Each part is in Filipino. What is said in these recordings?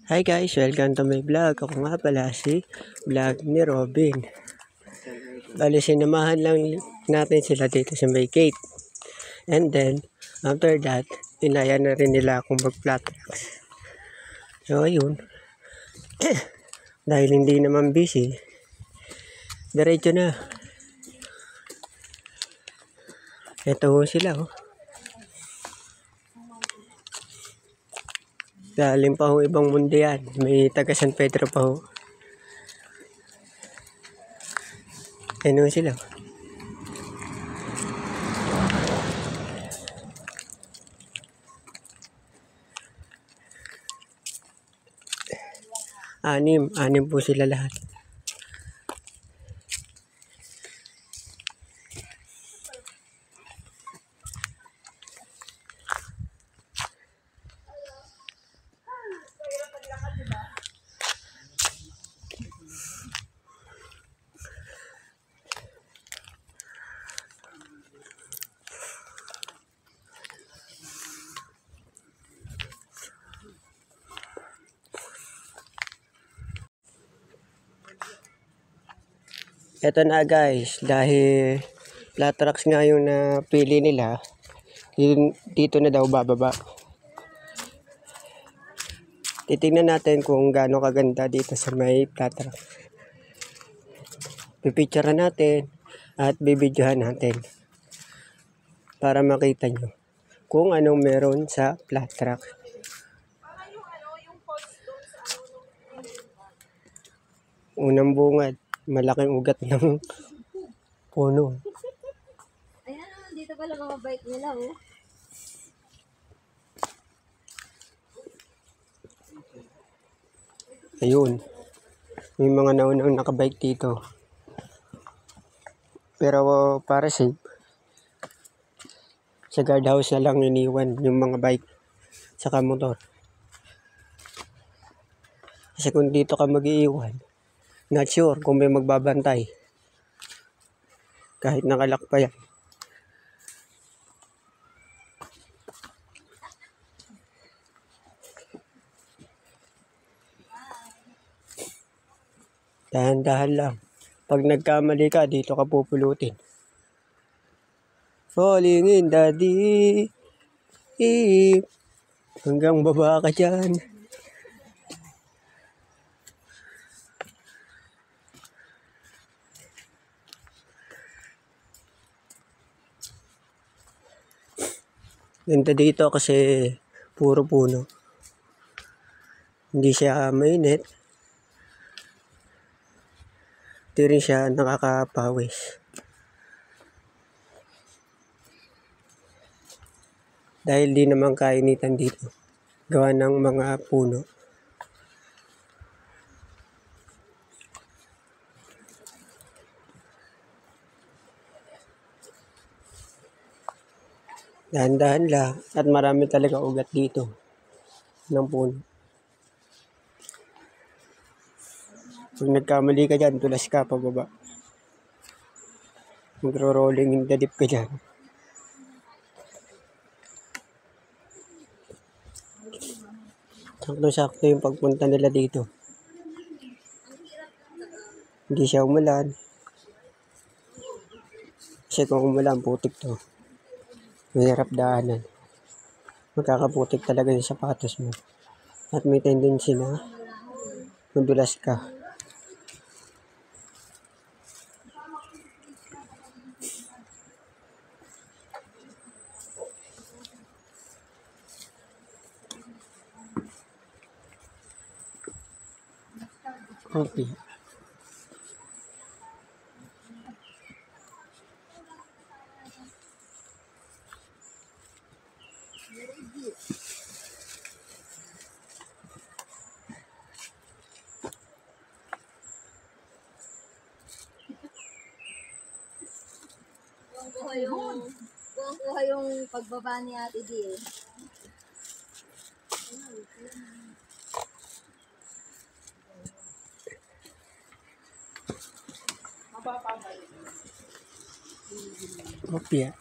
Hi guys, welcome to my vlog. Ako nga pala si vlog ni Robin. Bali, sinamahan lang natin sila dito sa may gate. And then, after that, inaya na rin nila akong mag-flat tracks. So, ayun. Dahil hindi naman busy, diretso na. Ito sila, oh. Galing pa ho ibang mundo yan. May taga San Pedro pa ho. Ano sila? Anim po sila lahat. Eto na guys, dahil flat tracks nga yung napili nila, dito na daw bababa. Titingnan natin kung gaano kaganda dito sa may flat track. Pipicturean natin at bibidyohan natin para makita nyo kung anong meron sa flat track. Unang bungad, malaking ugat ng puno. Ayan, dito pala mga bike nila, oh. Ayun, may mga naunang nakabike dito. Pero para safe, sa guardhouse na lang iniwan yung mga bike saka motor. Kasi kung dito ka mag-iiwan, not sure kung may magbabantay. Kahit nakalak pa yan. Dahan-dahan lang. Pag nagkamali ka, dito ka pupulutin. Falling in the deep. Hanggang baba ka dyan. Ganda dito kasi puro puno. Hindi siya mainit. Hindi rin siya nakakapawis. Dahil di naman kainitan dito. Gawa ng mga puno. Dahan-dahan lang. At marami talaga ugat dito. Ng puno. Pag nagkamali ka dyan, tulas ka pababa. Magro-rolling in the deep ka dyan. Sakto-sakto yung pagpunta nila dito. Hindi siya umulan. Kasi kung umulan, putik to. Mahirap daanan. Magkakaputik talaga yung sapatos mo. At may tendency na madulas ka. Okay. Kuha yung pagbaba ni Ate D, eh. Kopya.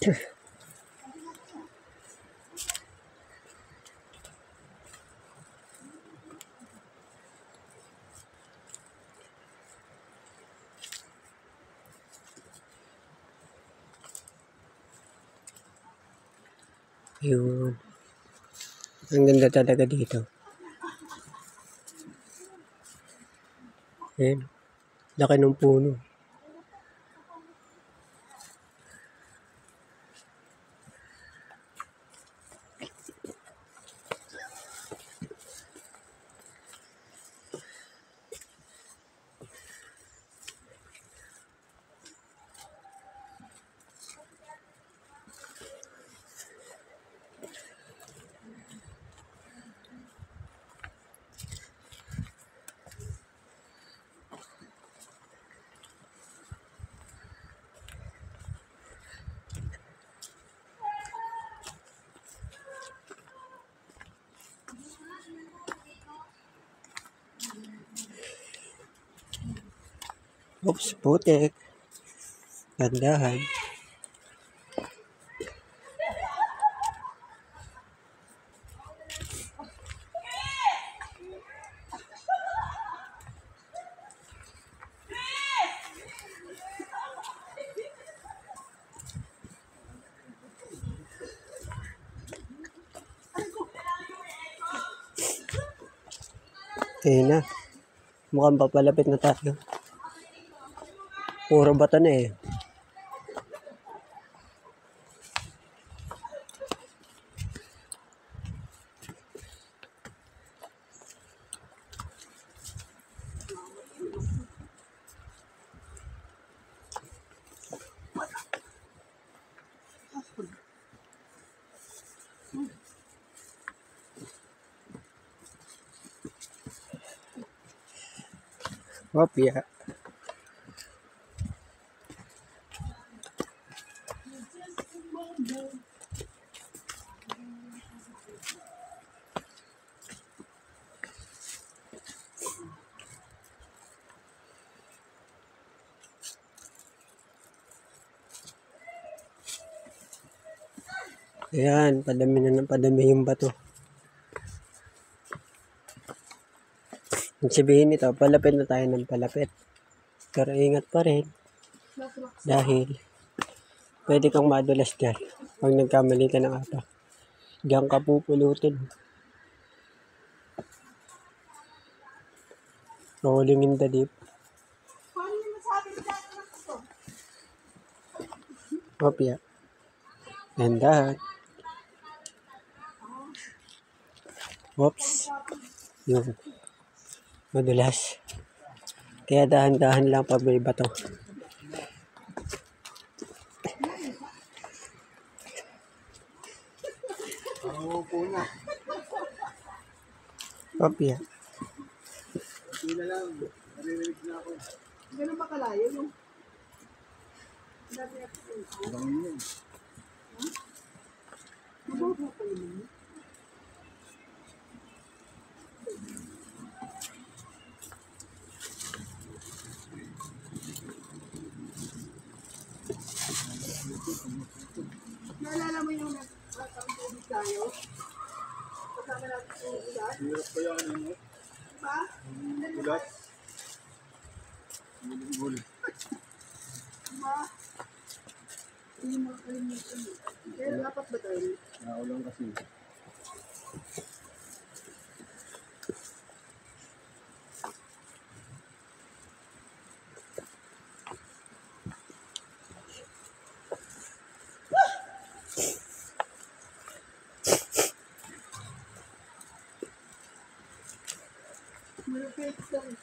Yun. Ang ganda talaga dito. Ayan. Laki ng puno. Oops, putik. Gandahan. Ayun na. Mukhang papalapit na tayo. Puro bato na eh. Opya. Ayan, padami na ng padami yung bato. Ang sabihin nito, palapit na tayo ng palapit. Pero ingat pa rin. Dahil, pwede kang madulas dyan. Pag nagkamali ka ng apa. Diyan ka pupulutin. Rolling in the deep. Opya. And that. Oops. Yun. Madulas. Kaya dahan-dahan lang pag may bato. Opya. Ganun ba kalayo yung? Naalala mo yung nagtatangtubig tayo? Kasama natin sa ulat? Hirap pa yan, ano? Diba? Ulat. Gulit. Diba? Hindi mo makalimutan. Pero dapat ba tayo? Naulang kasi. Malapit lang.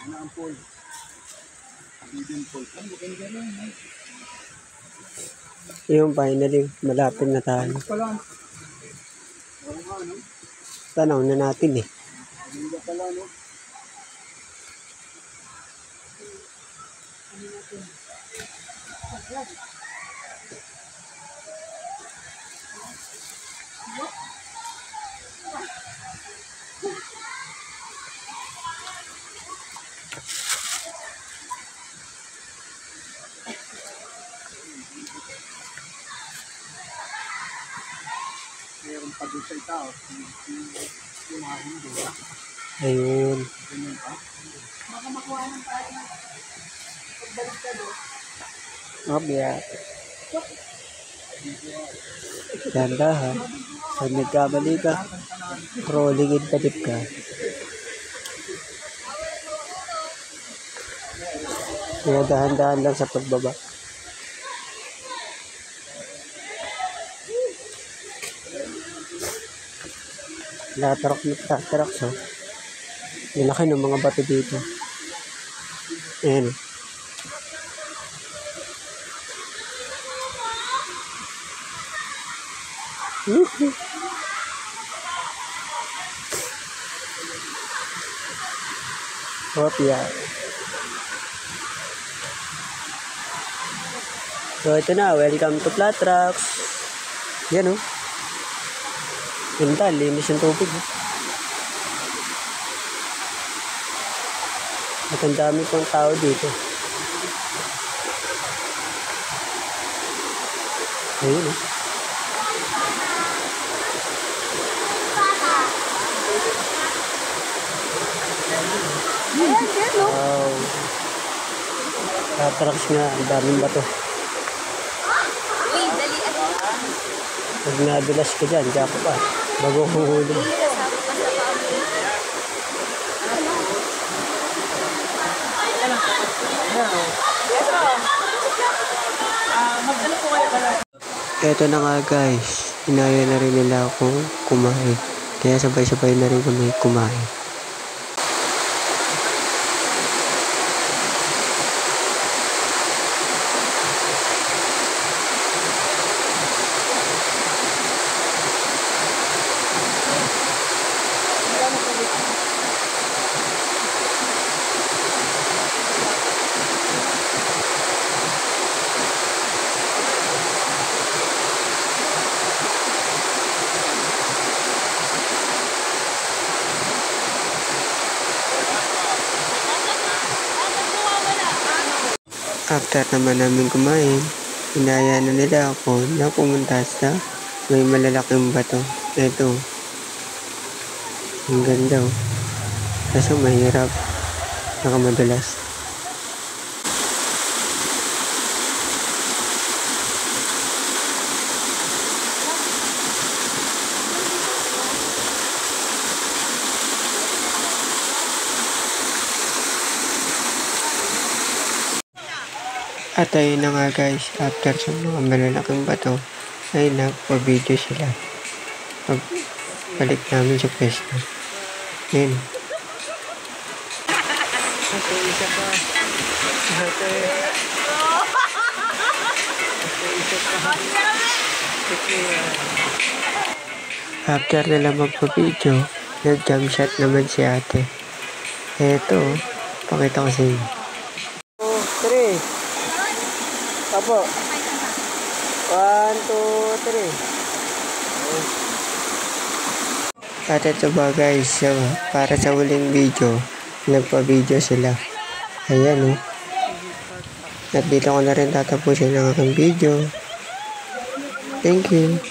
Ano ang pool? Hidden pool. Ano maganda na yun? Yung finally, malapit na tayo. Pala. Oo nga, no? Tanaw na natin eh. Maganda pala, no? Mayroon pa doon sa tao. Yung mga Hindu. Ayun. Ganyan pa. Baka makuha ng tayo. Pagbalik ka doon. Mabya. Ganda ha. Pag nagkamali ka, rolling in patip ka. Kaya dahan-dahan lang sa pagbaba. Latarok so. Yung laki ng mga bato dito. Ayan. Kopya. So ito na, welcome to Flat Rocks. Yan o. Ganda, linis yung tubig. At ang dami pang tao dito. Ayun o. Wow. Flat Rocks nga, ang daming bato. Uy, dali ako. Pag nadulas ka dyan, diyan ka pa. Bago kong huli. Kasama pa sa pamilya. Eto na nga guys, inaya na rin nila akong kumain. Kaya sabay-sabay na rin kami kumain. After naman namin kumain, inaya na nila ako na pumunta sa may malalaking bato. Ito. Ang ganda oh. Kaso mahirap. Nakamadulas. At ayun na nga guys, after sa mga malalaking bato, ay nagpa-video sila. Pagbalik namin sa pwesto. Ayun. Ate, isa pa. Ate. Isa pa. After nila magpa-video, nag-jump shot naman si ate. Eto, pakita ko sa inyo. 3. Apo. 1, 2, 3. At ito ba guys, para sa huling video, nagpa-video sila. Ayan oh. At dito ko na rin tatapusin ang aking video. Thank you.